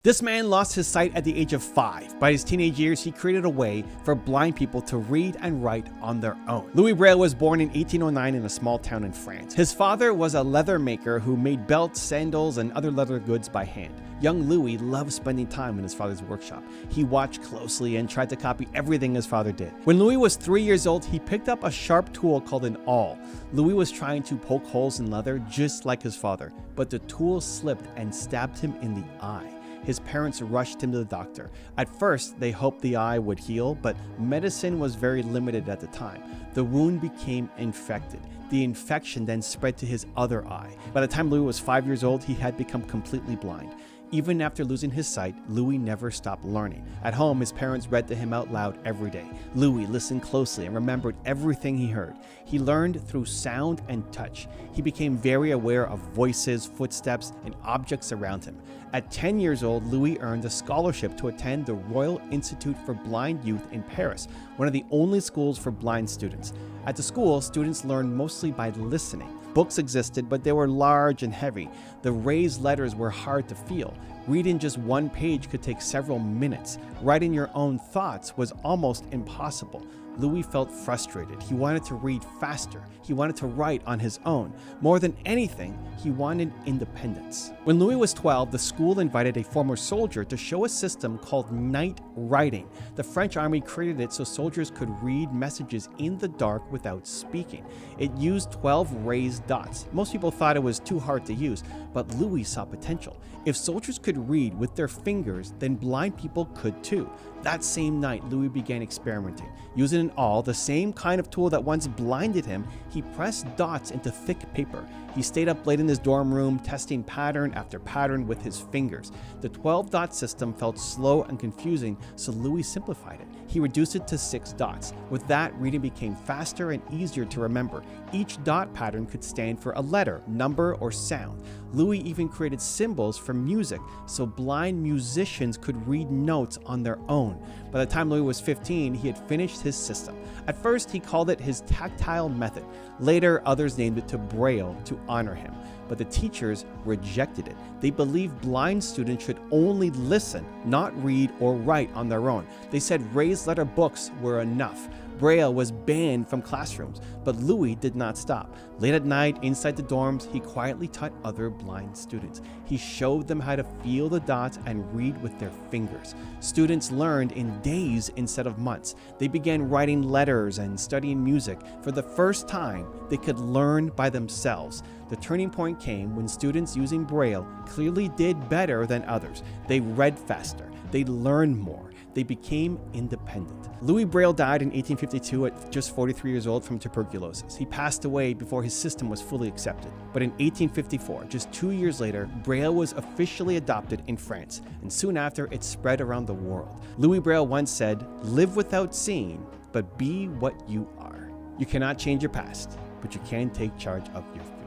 This man lost his sight at the age of 5. By his teenage years, he created a way for blind people to read and write on their own. Louis Braille was born in 1809 in a small town in France. His father was a leather maker who made belts, sandals, and other leather goods by hand. Young Louis loved spending time in his father's workshop. He watched closely and tried to copy everything his father did. When Louis was 3 years old, he picked up a sharp tool called an awl. Louis was trying to poke holes in leather just like his father, but the tool slipped and stabbed him in the eye. His parents rushed him to the doctor. At first, they hoped the eye would heal, but medicine was very limited at the time. The wound became infected. The infection then spread to his other eye. By the time Louis was 5 years old, he had become completely blind. Even after losing his sight, Louis never stopped learning. At home, his parents read to him out loud every day. Louis listened closely and remembered everything he heard. He learned through sound and touch. He became very aware of voices, footsteps, and objects around him. At 10 years old, Louis earned a scholarship to attend the Royal Institute for Blind Youth in Paris, one of the only schools for blind students. At the school, students learned mostly by listening. Books existed, but they were large and heavy. The raised letters were hard to feel. Reading just one page could take several minutes. Writing your own thoughts was almost impossible. Louis felt frustrated. He wanted to read faster. He wanted to write on his own. More than anything, he wanted independence. When Louis was 12, the school invited a former soldier to show a system called night writing. The French army created it so soldiers could read messages in the dark without speaking. It used 12 raised dots. Most people thought it was too hard to use, but Louis saw potential. If soldiers could read with their fingers, then blind people could too. That same night, Louis began experimenting. Using an awl, the same kind of tool that once blinded him, he pressed dots into thick paper. He stayed up late in his dorm room, testing pattern after pattern with his fingers. The 12-dot system felt slow and confusing, so Louis simplified it. He reduced it to 6 dots. With that, reading became faster and easier to remember. Each dot pattern could stand for a letter, number, or sound. Louis even created symbols for music, so blind musicians could read notes on their own. By the time Louis was 15, he had finished his system. At first, he called it his tactile method. Later, others named it to Braille to honor him. But the teachers rejected it. They believed blind students should only listen, not read or write on their own. They said raised letter books were enough. Braille was banned from classrooms, but Louis did not stop. Late at night, inside the dorms, he quietly taught other blind students. He showed them how to feel the dots and read with their fingers. Students learned in days instead of months. They began writing letters and studying music. For the first time, they could learn by themselves. The turning point came when students using Braille clearly did better than others. They read faster. They learned more. They became independent. Louis Braille died in 1852 at just 43 years old from tuberculosis. He passed away before his system was fully accepted. But in 1854, just 2 years later, Braille was officially adopted in France, and soon after, it spread around the world. Louis Braille once said, "Live without seeing, but be what you are." You cannot change your past, but you can take charge of your future.